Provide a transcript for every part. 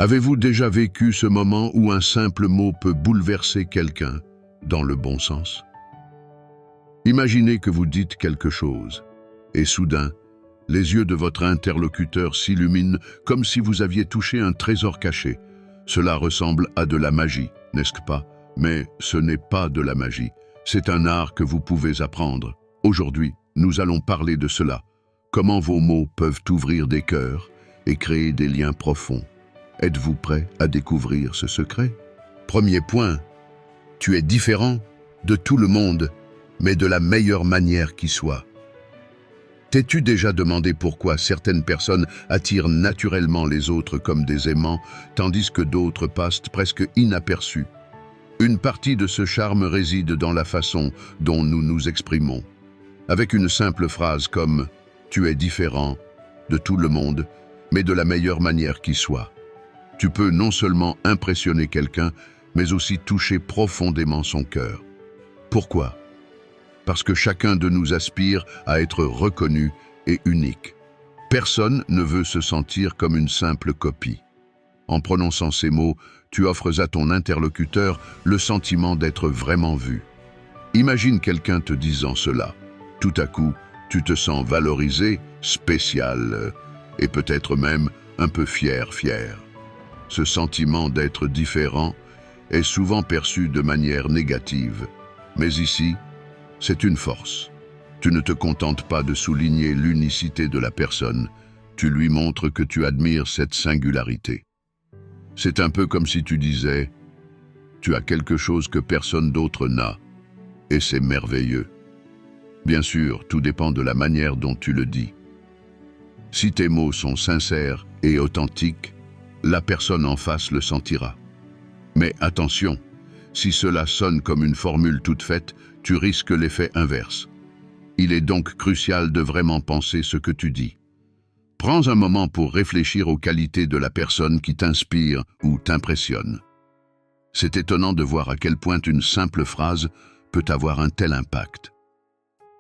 Avez-vous déjà vécu ce moment où un simple mot peut bouleverser quelqu'un, dans le bon sens? Imaginez que vous dites quelque chose, et soudain, les yeux de votre interlocuteur s'illuminent comme si vous aviez touché un trésor caché. Cela ressemble à de la magie, n'est-ce pas? Mais ce n'est pas de la magie, c'est un art que vous pouvez apprendre. Aujourd'hui, nous allons parler de cela. Comment vos mots peuvent ouvrir des cœurs et créer des liens profonds. Êtes-vous prêt à découvrir ce secret? Premier point, tu es différent de tout le monde, mais de la meilleure manière qui soit. T'es-tu déjà demandé pourquoi certaines personnes attirent naturellement les autres comme des aimants, tandis que d'autres passent presque inaperçus? Une partie de ce charme réside dans la façon dont nous nous exprimons. Avec une simple phrase comme « Tu es différent de tout le monde, mais de la meilleure manière qui soit », tu peux non seulement impressionner quelqu'un, mais aussi toucher profondément son cœur. Pourquoi? Parce que chacun de nous aspire à être reconnu et unique. Personne ne veut se sentir comme une simple copie. En prononçant ces mots, tu offres à ton interlocuteur le sentiment d'être vraiment vu. Imagine quelqu'un te disant cela. Tout à coup, tu te sens valorisé, spécial, et peut-être même un peu fier. Ce sentiment d'être différent est souvent perçu de manière négative. Mais ici, c'est une force. Tu ne te contentes pas de souligner l'unicité de la personne, tu lui montres que tu admires cette singularité. C'est un peu comme si tu disais « Tu as quelque chose que personne d'autre n'a, et c'est merveilleux ». Bien sûr, tout dépend de la manière dont tu le dis. Si tes mots sont sincères et authentiques, la personne en face le sentira. Mais attention, si cela sonne comme une formule toute faite, tu risques l'effet inverse. Il est donc crucial de vraiment penser ce que tu dis. Prends un moment pour réfléchir aux qualités de la personne qui t'inspire ou t'impressionne. C'est étonnant de voir à quel point une simple phrase peut avoir un tel impact.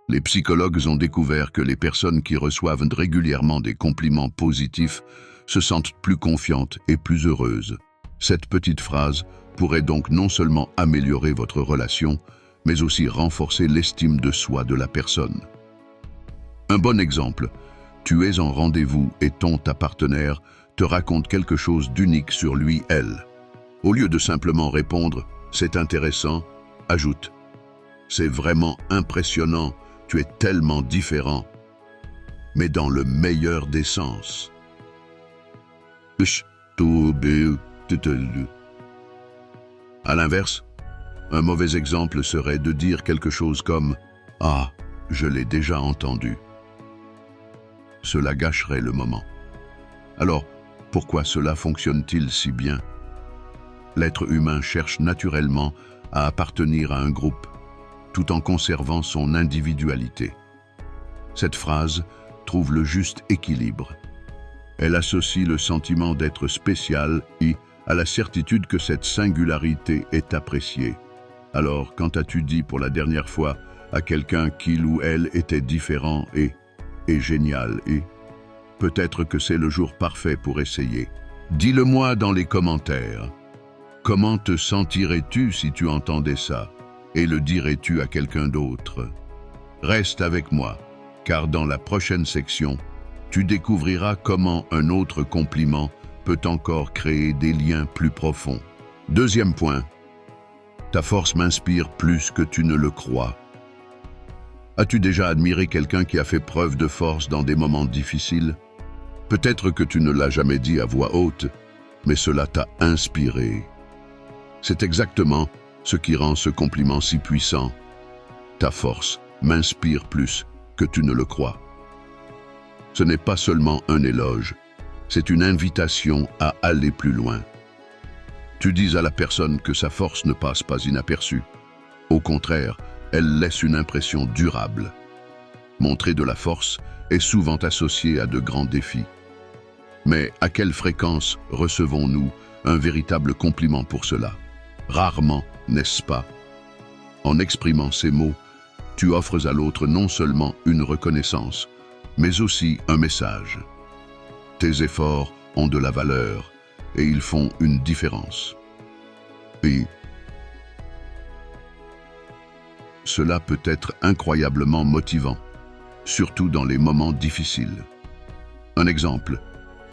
Les psychologues ont découvert que les personnes qui reçoivent régulièrement des compliments positifs se sentent plus confiantes et plus heureuses. Cette petite phrase pourrait donc non seulement améliorer votre relation, mais aussi renforcer l'estime de soi de la personne. Un bon exemple, tu es en rendez-vous et ta partenaire te raconte quelque chose d'unique sur lui, elle. Au lieu de simplement répondre « c'est intéressant », ajoute « c'est vraiment impressionnant, tu es tellement différent », mais dans le meilleur des sens. À l'inverse, un mauvais exemple serait de dire quelque chose comme « Ah, je l'ai déjà entendu ». Cela gâcherait le moment. Alors, pourquoi cela fonctionne-t-il si bien? L'être humain cherche naturellement à appartenir à un groupe, tout en conservant son individualité. Cette phrase trouve le juste équilibre. Elle associe le sentiment d'être spécial et à la certitude que cette singularité est appréciée. Alors, quand as-tu dit pour la dernière fois à quelqu'un qu'il ou elle était différent et génial et peut-être que c'est le jour parfait pour essayer? Dis-le-moi dans les commentaires. Comment te sentirais-tu si tu entendais ça? Et le dirais-tu à quelqu'un d'autre? Reste avec moi, car dans la prochaine section, tu découvriras comment un autre compliment peut encore créer des liens plus profonds. Deuxième point, ta force m'inspire plus que tu ne le crois. As-tu déjà admiré quelqu'un qui a fait preuve de force dans des moments difficiles? Peut-être que tu ne l'as jamais dit à voix haute, mais cela t'a inspiré. C'est exactement ce qui rend ce compliment si puissant. Ta force m'inspire plus que tu ne le crois. Ce n'est pas seulement un éloge, c'est une invitation à aller plus loin. Tu dis à la personne que sa force ne passe pas inaperçue. Au contraire, elle laisse une impression durable. Montrer de la force est souvent associé à de grands défis. Mais à quelle fréquence recevons-nous un véritable compliment pour cela? Rarement, n'est-ce pas? En exprimant ces mots, tu offres à l'autre non seulement une reconnaissance, mais aussi un message. Tes efforts ont de la valeur et ils font une différence. Et cela peut être incroyablement motivant, surtout dans les moments difficiles. Un exemple,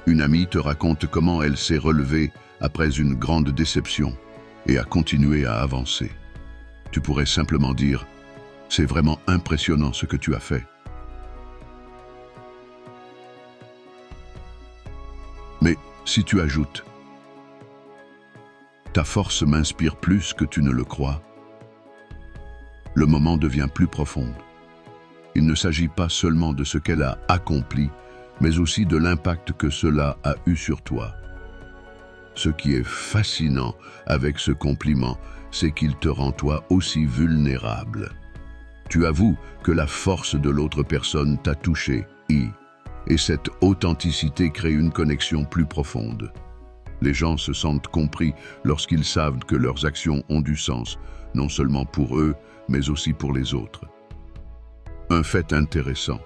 une amie te raconte comment elle s'est relevée après une grande déception et a continué à avancer. Tu pourrais simplement dire « C'est vraiment impressionnant ce que tu as fait ». Mais si tu ajoutes « Ta force m'inspire plus que tu ne le crois », le moment devient plus profond. Il ne s'agit pas seulement de ce qu'elle a accompli, mais aussi de l'impact que cela a eu sur toi. Ce qui est fascinant avec ce compliment, c'est qu'il te rend toi aussi vulnérable. Tu avoues que la force de l'autre personne t'a touché, et cette authenticité crée une connexion plus profonde. Les gens se sentent compris lorsqu'ils savent que leurs actions ont du sens, non seulement pour eux, mais aussi pour les autres. Un fait intéressant.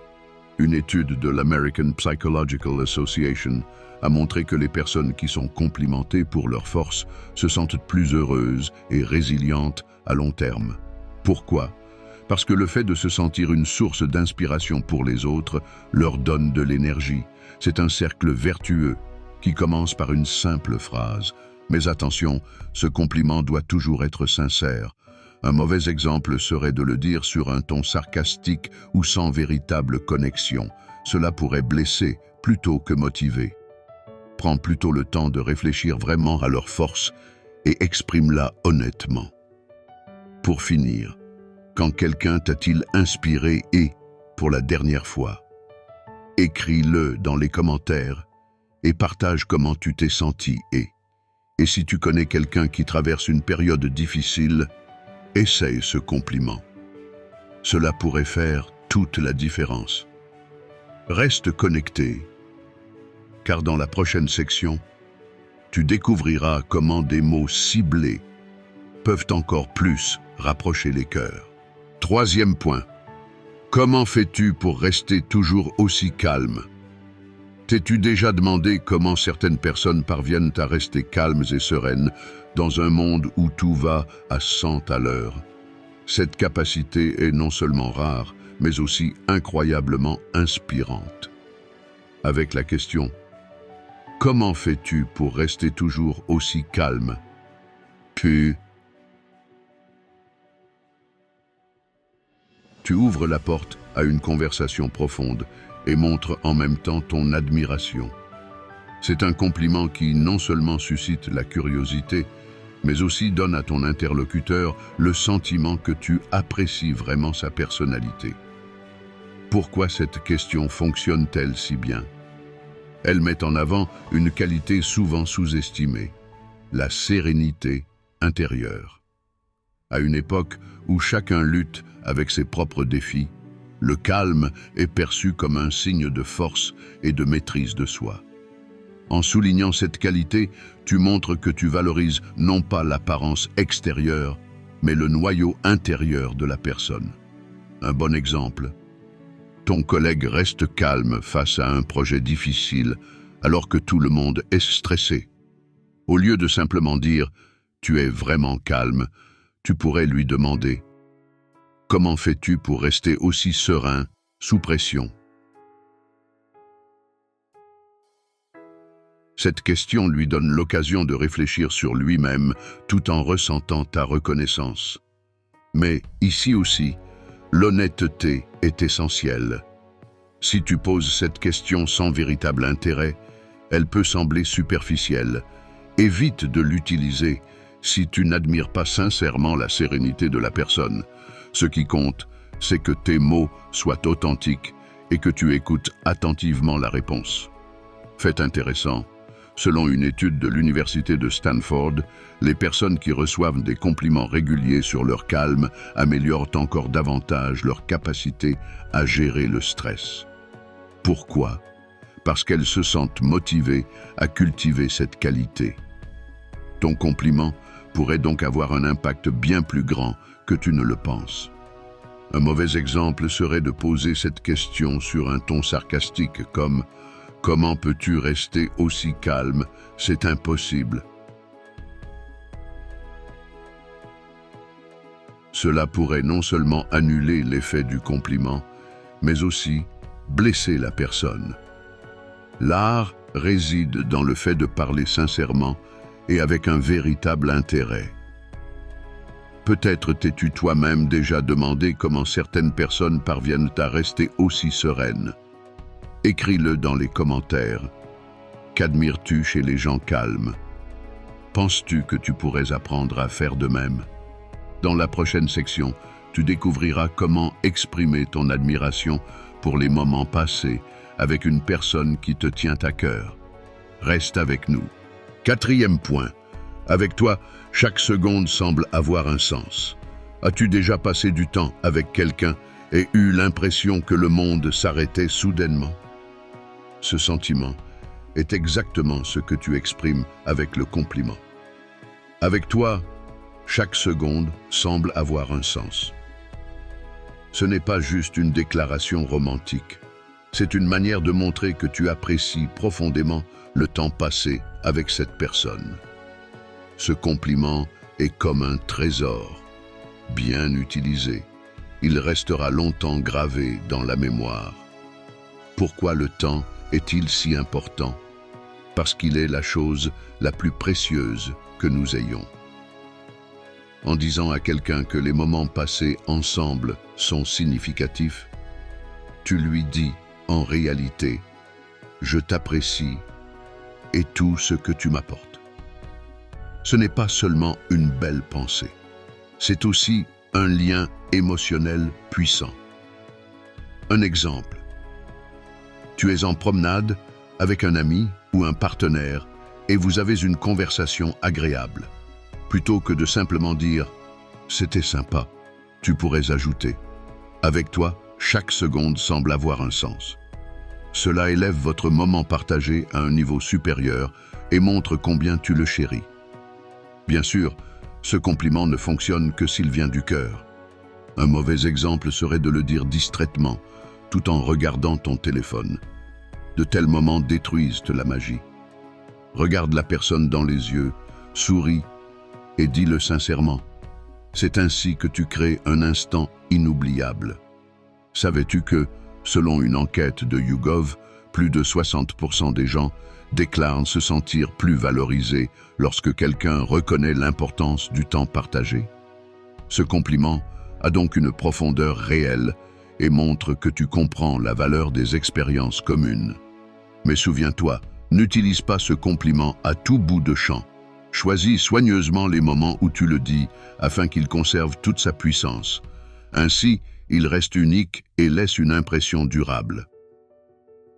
Une étude de l'American Psychological Association a montré que les personnes qui sont complimentées pour leur force se sentent plus heureuses et résilientes à long terme. Pourquoi? Parce que le fait de se sentir une source d'inspiration pour les autres leur donne de l'énergie. C'est un cercle vertueux qui commence par une simple phrase. Mais attention, ce compliment doit toujours être sincère. Un mauvais exemple serait de le dire sur un ton sarcastique ou sans véritable connexion. Cela pourrait blesser plutôt que motiver. Prends plutôt le temps de réfléchir vraiment à leur force et exprime-la honnêtement. Pour finir, quand quelqu'un t'a-t-il inspiré et, pour la dernière fois, écris-le dans les commentaires et partage comment tu t'es senti et si tu connais quelqu'un qui traverse une période difficile, essaye ce compliment. Cela pourrait faire toute la différence. Reste connecté, car dans la prochaine section, tu découvriras comment des mots ciblés peuvent encore plus rapprocher les cœurs. Troisième point. Comment fais-tu pour rester toujours aussi calme? T'es-tu déjà demandé comment certaines personnes parviennent à rester calmes et sereines dans un monde où tout va à 100 à l'heure? Cette capacité est non seulement rare, mais aussi incroyablement inspirante. Avec la question « Comment fais-tu pour rester toujours aussi calme ?» Puis, tu ouvres la porte à une conversation profonde et montres en même temps ton admiration. C'est un compliment qui non seulement suscite la curiosité, mais aussi donne à ton interlocuteur le sentiment que tu apprécies vraiment sa personnalité. Pourquoi cette question fonctionne-t-elle si bien? Elle met en avant une qualité souvent sous-estimée, la sérénité intérieure. À une époque où chacun lutte avec ses propres défis, le calme est perçu comme un signe de force et de maîtrise de soi. En soulignant cette qualité, tu montres que tu valorises non pas l'apparence extérieure, mais le noyau intérieur de la personne. Un bon exemple. Ton collègue reste calme face à un projet difficile, alors que tout le monde est stressé. Au lieu de simplement dire « tu es vraiment calme », tu pourrais lui demander « Comment fais-tu pour rester aussi serein sous pression ?» Cette question lui donne l'occasion de réfléchir sur lui-même tout en ressentant ta reconnaissance. Mais ici aussi, l'honnêteté est essentielle. Si tu poses cette question sans véritable intérêt, elle peut sembler superficielle. Évite de l'utiliser si tu n'admires pas sincèrement la sérénité de la personne. Ce qui compte, c'est que tes mots soient authentiques et que tu écoutes attentivement la réponse. Fait intéressant, selon une étude de l'université de Stanford, les personnes qui reçoivent des compliments réguliers sur leur calme améliorent encore davantage leur capacité à gérer le stress. Pourquoi? Parce qu'elles se sentent motivées à cultiver cette qualité. Ton compliment pourrait donc avoir un impact bien plus grand que tu ne le penses. Un mauvais exemple serait de poser cette question sur un ton sarcastique comme « Comment peux-tu rester aussi calme? C'est impossible. Cela pourrait non seulement annuler l'effet du compliment, mais aussi blesser la personne. L'art réside dans le fait de parler sincèrement et avec un véritable intérêt. Peut-être t'es-tu toi-même déjà demandé comment certaines personnes parviennent à rester aussi sereines. Écris-le dans les commentaires. Qu'admires-tu chez les gens calmes? Penses-tu que tu pourrais apprendre à faire de même? Dans la prochaine section, tu découvriras comment exprimer ton admiration pour les moments passés avec une personne qui te tient à cœur. Reste avec nous. 4e point. Avec toi, chaque seconde semble avoir un sens. As-tu déjà passé du temps avec quelqu'un et eu l'impression que le monde s'arrêtait soudainement? Ce sentiment est exactement ce que tu exprimes avec le compliment. Avec toi, chaque seconde semble avoir un sens. Ce n'est pas juste une déclaration romantique. C'est une manière de montrer que tu apprécies profondément le temps passé avec cette personne. Ce compliment est comme un trésor. Bien utilisé, il restera longtemps gravé dans la mémoire. Pourquoi le temps est-il si important? Parce qu'il est la chose la plus précieuse que nous ayons. En disant à quelqu'un que les moments passés ensemble sont significatifs, tu lui dis en réalité, je t'apprécie et tout ce que tu m'apportes. Ce n'est pas seulement une belle pensée, c'est aussi un lien émotionnel puissant. Un exemple, tu es en promenade avec un ami ou un partenaire et vous avez une conversation agréable. Plutôt que de simplement dire « c'était sympa », tu pourrais ajouter « avec toi, chaque seconde semble avoir un sens ». Cela élève votre moment partagé à un niveau supérieur et montre combien tu le chéris. Bien sûr, ce compliment ne fonctionne que s'il vient du cœur. Un mauvais exemple serait de le dire distraitement, tout en regardant ton téléphone. De tels moments détruisent la magie. Regarde la personne dans les yeux, souris et dis-le sincèrement. C'est ainsi que tu crées un instant inoubliable. Savais-tu que, selon une enquête de YouGov, plus de 60% des gens déclarent se sentir plus valorisés lorsque quelqu'un reconnaît l'importance du temps partagé? Ce compliment a donc une profondeur réelle et montre que tu comprends la valeur des expériences communes. Mais souviens-toi, n'utilise pas ce compliment à tout bout de champ. Choisis soigneusement les moments où tu le dis afin qu'il conserve toute sa puissance. Ainsi, il reste unique et laisse une impression durable.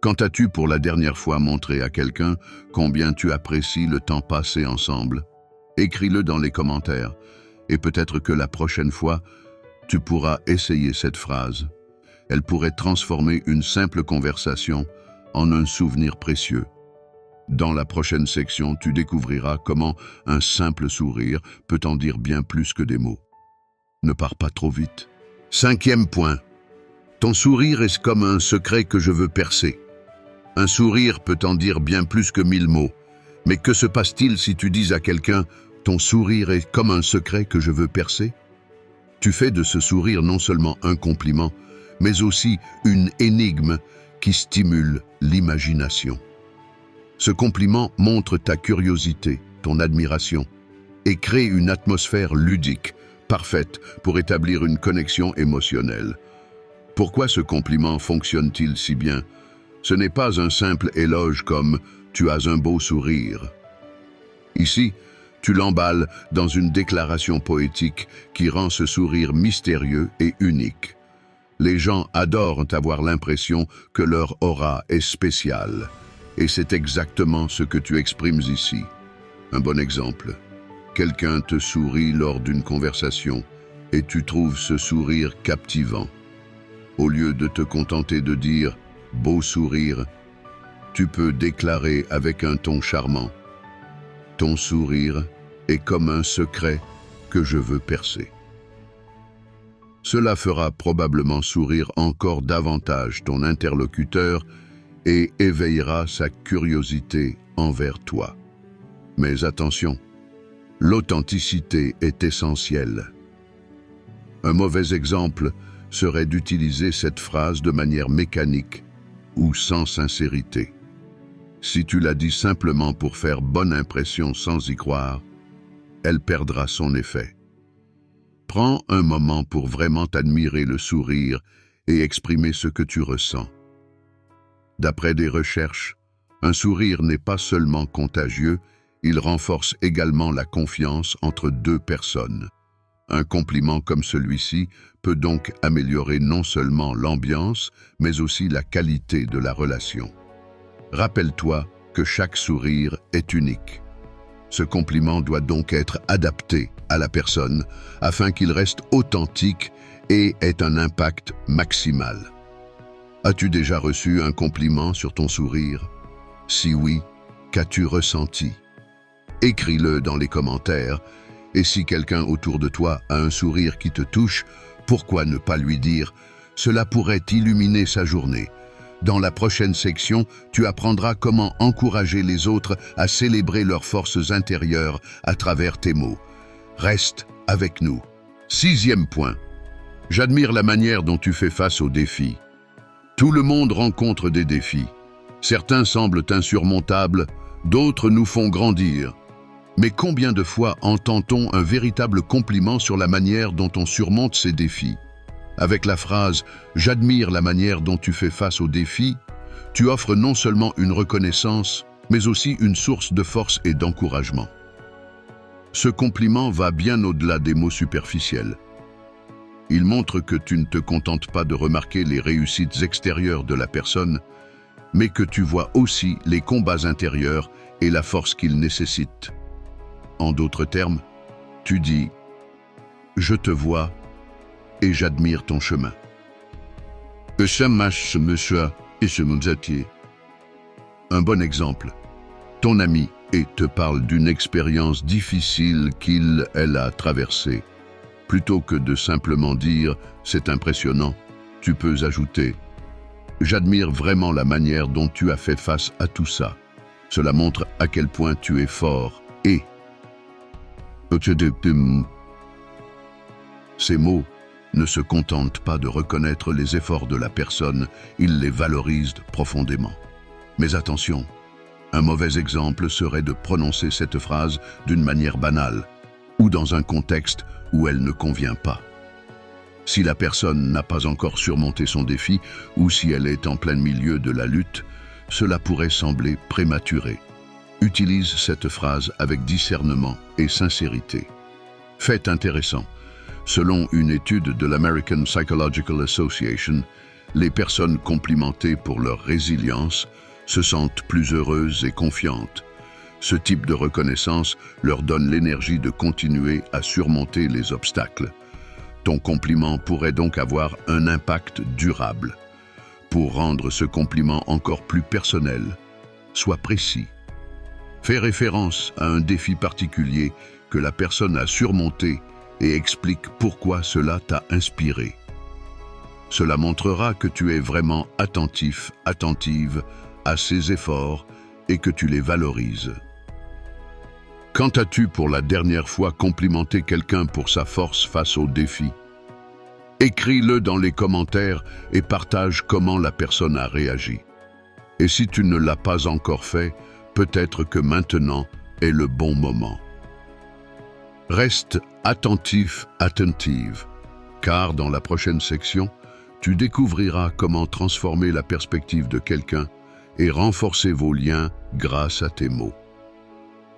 Quand as-tu pour la dernière fois montré à quelqu'un combien tu apprécies le temps passé ensemble? Écris-le dans les commentaires et peut-être que la prochaine fois, tu pourras essayer cette phrase. Elle pourrait transformer une simple conversation en un souvenir précieux. Dans la prochaine section, tu découvriras comment un simple sourire peut en dire bien plus que des mots. Ne pars pas trop vite. 5e point. Ton sourire est comme un secret que je veux percer. Un sourire peut en dire bien plus que 1000 mots. Mais que se passe-t-il si tu dis à quelqu'un « Ton sourire est comme un secret que je veux percer » Tu fais de ce sourire non seulement un compliment, mais aussi une énigme qui stimule l'imagination. Ce compliment montre ta curiosité, ton admiration, et crée une atmosphère ludique, parfaite pour établir une connexion émotionnelle. Pourquoi ce compliment fonctionne-t-il si bien? Ce n'est pas un simple éloge comme « tu as un beau sourire ». Ici, tu l'emballes dans une déclaration poétique qui rend ce sourire mystérieux et unique. Les gens adorent avoir l'impression que leur aura est spéciale. Et c'est exactement ce que tu exprimes ici. Un bon exemple. Quelqu'un te sourit lors d'une conversation et tu trouves ce sourire captivant. Au lieu de te contenter de dire « beau sourire », tu peux déclarer avec un ton charmant « ton sourire est comme un secret que je veux percer ». Cela fera probablement sourire encore davantage ton interlocuteur et éveillera sa curiosité envers toi. Mais attention, l'authenticité est essentielle. Un mauvais exemple serait d'utiliser cette phrase de manière mécanique ou sans sincérité. Si tu la dis simplement pour faire bonne impression sans y croire, elle perdra son effet. Prends un moment pour vraiment admirer le sourire et exprimer ce que tu ressens. D'après des recherches, un sourire n'est pas seulement contagieux, il renforce également la confiance entre deux personnes. Un compliment comme celui-ci peut donc améliorer non seulement l'ambiance, mais aussi la qualité de la relation. Rappelle-toi que chaque sourire est unique. Ce compliment doit donc être adapté à la personne afin qu'il reste authentique et ait un impact maximal. As-tu déjà reçu un compliment sur ton sourire? Si oui, qu'as-tu ressenti? Écris-le dans les commentaires. Et si quelqu'un autour de toi a un sourire qui te touche, pourquoi ne pas lui dire « Cela pourrait illuminer sa journée ». Dans la prochaine section, tu apprendras comment encourager les autres à célébrer leurs forces intérieures à travers tes mots. Reste avec nous. 6e point. J'admire la manière dont tu fais face aux défis. Tout le monde rencontre des défis. Certains semblent insurmontables, d'autres nous font grandir. Mais combien de fois entend-on un véritable compliment sur la manière dont on surmonte ces défis? Avec la phrase « J'admire la manière dont tu fais face aux défis », tu offres non seulement une reconnaissance, mais aussi une source de force et d'encouragement. Ce compliment va bien au-delà des mots superficiels. Il montre que tu ne te contentes pas de remarquer les réussites extérieures de la personne, mais que tu vois aussi les combats intérieurs et la force qu'ils nécessitent. En d'autres termes, tu dis « Je te vois et j'admire ton chemin ». Un bon exemple. Ton ami te parle d'une expérience difficile elle a traversée. Plutôt que de simplement dire « C'est impressionnant », tu peux ajouter « J'admire vraiment la manière dont tu as fait face à tout ça. Cela montre à quel point tu es fort et… » Ces mots ne se contentent pas de reconnaître les efforts de la personne, ils les valorisent profondément. Mais attention, un mauvais exemple serait de prononcer cette phrase d'une manière banale ou dans un contexte où elle ne convient pas. Si la personne n'a pas encore surmonté son défi ou si elle est en plein milieu de la lutte, cela pourrait sembler prématuré. Utilise cette phrase avec discernement et sincérité. Fait intéressant. Selon une étude de l'American Psychological Association, les personnes complimentées pour leur résilience se sentent plus heureuses et confiantes. Ce type de reconnaissance leur donne l'énergie de continuer à surmonter les obstacles. Ton compliment pourrait donc avoir un impact durable. Pour rendre ce compliment encore plus personnel, sois précis. Fais référence à un défi particulier que la personne a surmonté et explique pourquoi cela t'a inspiré. Cela montrera que tu es vraiment attentif, attentive à ses efforts et que tu les valorises. Quand as-tu pour la dernière fois complimenté quelqu'un pour sa force face au défi? Écris-le dans les commentaires et partage comment la personne a réagi. Et si tu ne l'as pas encore fait, peut-être que maintenant est le bon moment. Reste attentif, attentive, car dans la prochaine section, tu découvriras comment transformer la perspective de quelqu'un et renforcer vos liens grâce à tes mots.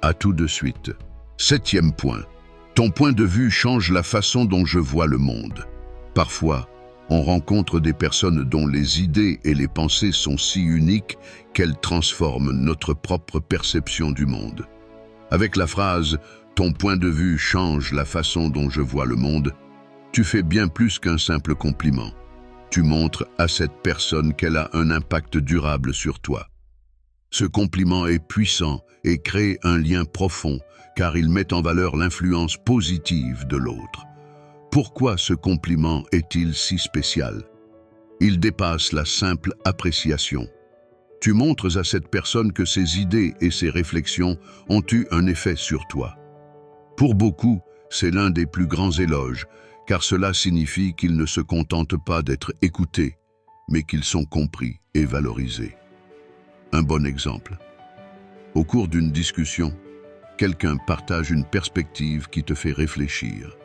À tout de suite. 7e point. Ton point de vue change la façon dont je vois le monde. Parfois, on rencontre des personnes dont les idées et les pensées sont si uniques qu'elles transforment notre propre perception du monde. Avec la phrase « Ton point de vue change la façon dont je vois le monde », tu fais bien plus qu'un simple compliment. Tu montres à cette personne qu'elle a un impact durable sur toi. Ce compliment est puissant et crée un lien profond car il met en valeur l'influence positive de l'autre. Pourquoi ce compliment est-il si spécial? Il dépasse la simple appréciation. Tu montres à cette personne que ses idées et ses réflexions ont eu un effet sur toi. Pour beaucoup, c'est l'un des plus grands éloges, car cela signifie qu'ils ne se contentent pas d'être écoutés, mais qu'ils sont compris et valorisés. Un bon exemple. Au cours d'une discussion, quelqu'un partage une perspective qui te fait réfléchir.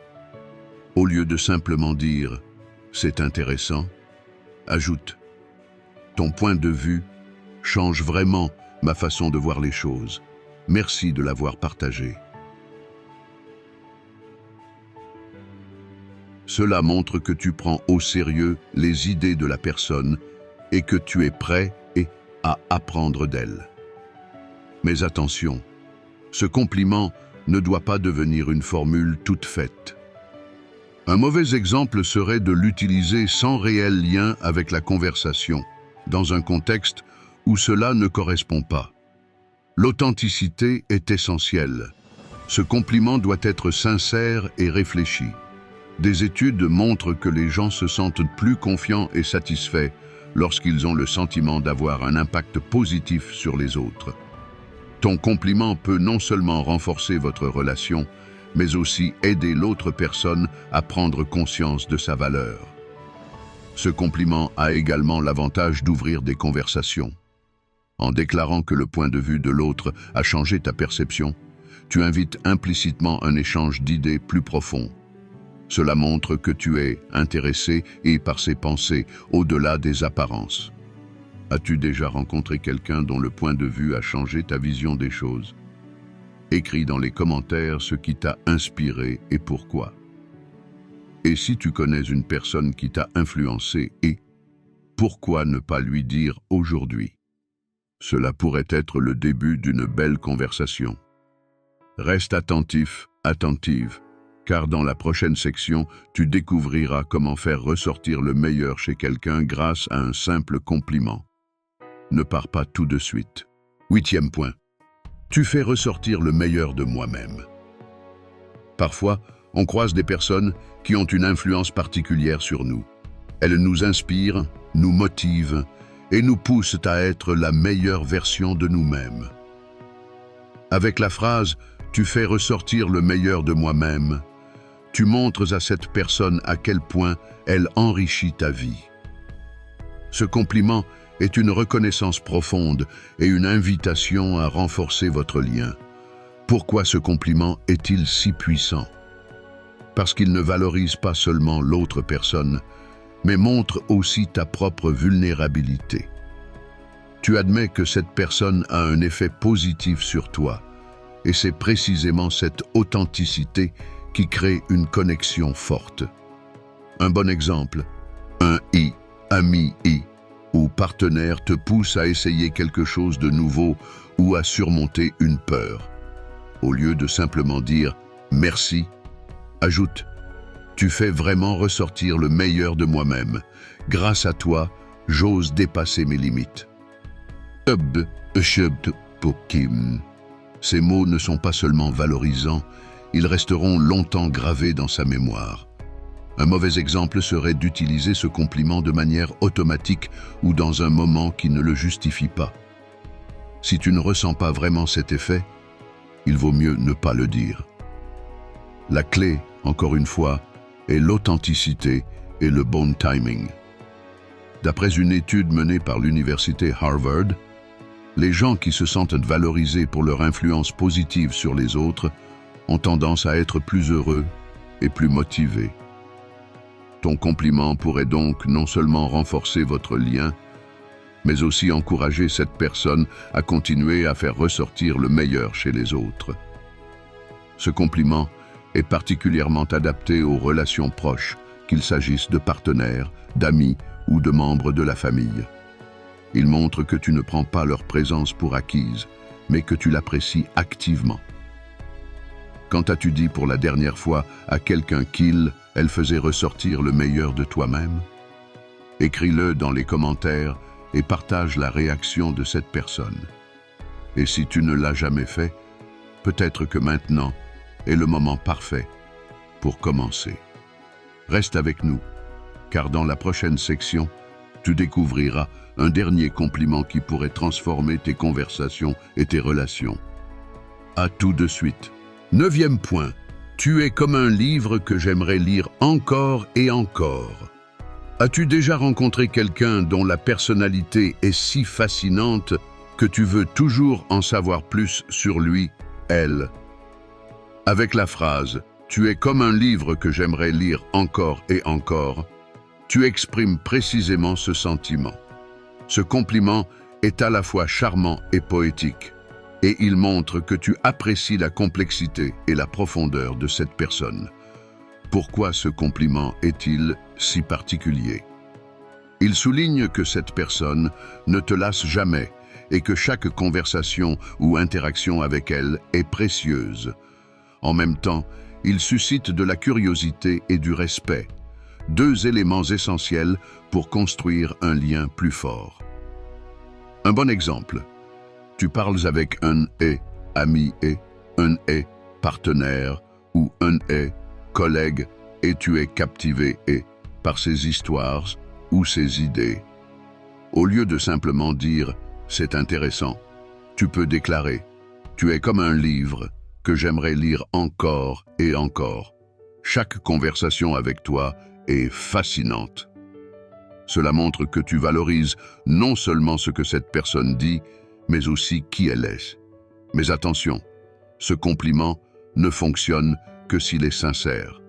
Au lieu de simplement dire « c'est intéressant », ajoute « ton point de vue change vraiment ma façon de voir les choses. Merci de l'avoir partagé ». Cela montre que tu prends au sérieux les idées de la personne et que tu es prêt à apprendre d'elle. Mais attention, ce compliment ne doit pas devenir une formule toute faite. Un mauvais exemple serait de l'utiliser sans réel lien avec la conversation, dans un contexte où cela ne correspond pas. L'authenticité est essentielle. Ce compliment doit être sincère et réfléchi. Des études montrent que les gens se sentent plus confiants et satisfaits lorsqu'ils ont le sentiment d'avoir un impact positif sur les autres. Ton compliment peut non seulement renforcer votre relation, mais aussi aider l'autre personne à prendre conscience de sa valeur. Ce compliment a également l'avantage d'ouvrir des conversations. En déclarant que le point de vue de l'autre a changé ta perception, tu invites implicitement un échange d'idées plus profond. Cela montre que tu es intéressé et par ses pensées, au-delà des apparences. As-tu déjà rencontré quelqu'un dont le point de vue a changé ta vision des choses? Écris dans les commentaires ce qui t'a inspiré et pourquoi. Et si tu connais une personne qui t'a influencé pourquoi ne pas lui dire aujourd'hui? Cela pourrait être le début d'une belle conversation. Reste attentif, attentive, car dans la prochaine section, tu découvriras comment faire ressortir le meilleur chez quelqu'un grâce à un simple compliment. Ne pars pas tout de suite. 8e point. Tu fais ressortir le meilleur de moi-même. Parfois, on croise des personnes qui ont une influence particulière sur nous. Elles nous inspirent, nous motivent et nous poussent à être la meilleure version de nous-mêmes. Avec la phrase « Tu fais ressortir le meilleur de moi-même », tu montres à cette personne à quel point elle enrichit ta vie. Ce compliment est une reconnaissance profonde et une invitation à renforcer votre lien. Pourquoi ce compliment est-il si puissant? Parce qu'il ne valorise pas seulement l'autre personne, mais montre aussi ta propre vulnérabilité. Tu admets que cette personne a un effet positif sur toi, et c'est précisément cette authenticité qui crée une connexion forte. Un bon exemple, un ami ou partenaire te pousse à essayer quelque chose de nouveau ou à surmonter une peur. Au lieu de simplement dire « merci », ajoute « Tu fais vraiment ressortir le meilleur de moi-même. Grâce à toi, j'ose dépasser mes limites. » Ces mots ne sont pas seulement valorisants, ils resteront longtemps gravés dans sa mémoire. Un mauvais exemple serait d'utiliser ce compliment de manière automatique ou dans un moment qui ne le justifie pas. Si tu ne ressens pas vraiment cet effet, il vaut mieux ne pas le dire. La clé, encore une fois, est l'authenticité et le bon timing. D'après une étude menée par l'université Harvard, les gens qui se sentent valorisés pour leur influence positive sur les autres ont tendance à être plus heureux et plus motivés. Ton compliment pourrait donc non seulement renforcer votre lien, mais aussi encourager cette personne à continuer à faire ressortir le meilleur chez les autres. Ce compliment est particulièrement adapté aux relations proches, qu'il s'agisse de partenaires, d'amis ou de membres de la famille. Il montre que tu ne prends pas leur présence pour acquise, mais que tu l'apprécies activement. Quand as-tu dit pour la dernière fois à quelqu'un elle faisait ressortir le meilleur de toi-même? Écris-le dans les commentaires et partage la réaction de cette personne. Et si tu ne l'as jamais fait, peut-être que maintenant est le moment parfait pour commencer. Reste avec nous, car dans la prochaine section, tu découvriras un dernier compliment qui pourrait transformer tes conversations et tes relations. À tout de suite. 9e point. Tu es comme un livre que j'aimerais lire encore et encore. As-tu déjà rencontré quelqu'un dont la personnalité est si fascinante que tu veux toujours en savoir plus sur lui, elle? Avec la phrase « Tu es comme un livre que j'aimerais lire encore et encore », tu exprimes précisément ce sentiment. Ce compliment est à la fois charmant et poétique, et il montre que tu apprécies la complexité et la profondeur de cette personne. Pourquoi ce compliment est-il si particulier? Il souligne que cette personne ne te lasse jamais et que chaque conversation ou interaction avec elle est précieuse. En même temps, il suscite de la curiosité et du respect, deux éléments essentiels pour construire un lien plus fort. Un bon exemple. Tu parles avec un « ami » et un « partenaire » ou un « collègue » et tu es captivé par ses histoires ou ses idées. Au lieu de simplement dire « c'est intéressant », tu peux déclarer « tu es comme un livre que j'aimerais lire encore et encore. Chaque conversation avec toi est fascinante. » Cela montre que tu valorises non seulement ce que cette personne dit, mais aussi qui elle est. Mais attention, ce compliment ne fonctionne que s'il est sincère.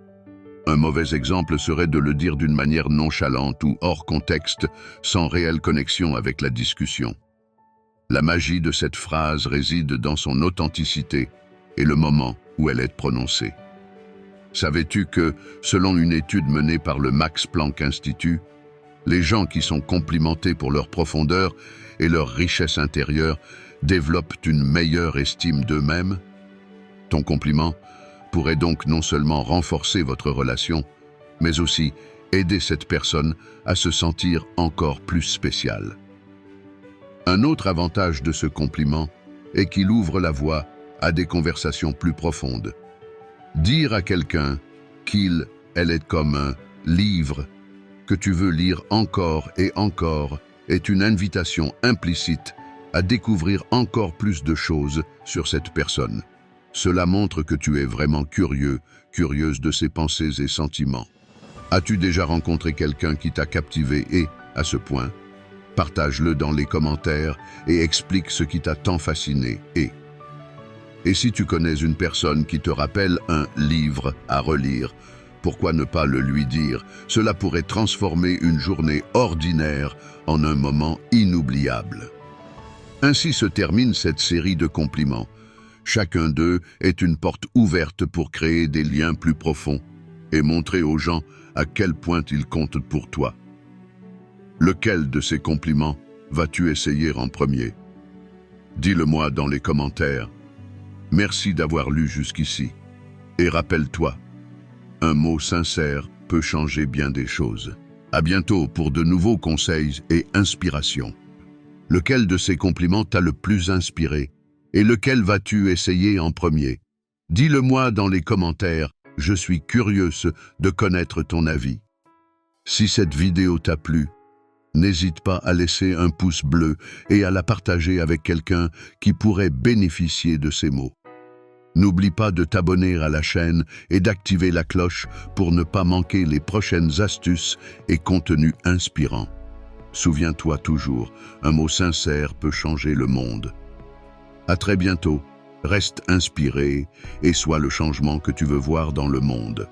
Un mauvais exemple serait de le dire d'une manière nonchalante ou hors contexte, sans réelle connexion avec la discussion. La magie de cette phrase réside dans son authenticité et le moment où elle est prononcée. Savais-tu que, selon une étude menée par le Max Planck Institut, les gens qui sont complimentés pour leur profondeur et leur richesse intérieure développent une meilleure estime d'eux-mêmes? Ton compliment pourrait donc non seulement renforcer votre relation, mais aussi aider cette personne à se sentir encore plus spéciale. Un autre avantage de ce compliment est qu'il ouvre la voie à des conversations plus profondes. Dire à quelqu'un elle est comme un livre que tu veux lire encore et encore est une invitation implicite à découvrir encore plus de choses sur cette personne. Cela montre que tu es vraiment curieuse de ses pensées et sentiments. As-tu déjà rencontré quelqu'un qui t'a captivé et, à ce point, partage-le dans les commentaires et explique ce qui t'a tant fasciné Et si tu connais une personne qui te rappelle un livre à relire, pourquoi ne pas le lui dire? Cela pourrait transformer une journée ordinaire en un moment inoubliable. Ainsi se termine cette série de compliments. Chacun d'eux est une porte ouverte pour créer des liens plus profonds et montrer aux gens à quel point ils comptent pour toi. Lequel de ces compliments vas-tu essayer en premier? Dis-le-moi dans les commentaires. Merci d'avoir lu jusqu'ici. Et rappelle-toi, un mot sincère peut changer bien des choses. À bientôt pour de nouveaux conseils et inspirations. Lequel de ces compliments t'a le plus inspiré? Et lequel vas-tu essayer en premier? Dis-le-moi dans les commentaires, je suis curieuse de connaître ton avis. Si cette vidéo t'a plu, n'hésite pas à laisser un pouce bleu et à la partager avec quelqu'un qui pourrait bénéficier de ces mots. N'oublie pas de t'abonner à la chaîne et d'activer la cloche pour ne pas manquer les prochaines astuces et contenus inspirants. Souviens-toi toujours, un mot sincère peut changer le monde. À très bientôt, reste inspiré et sois le changement que tu veux voir dans le monde.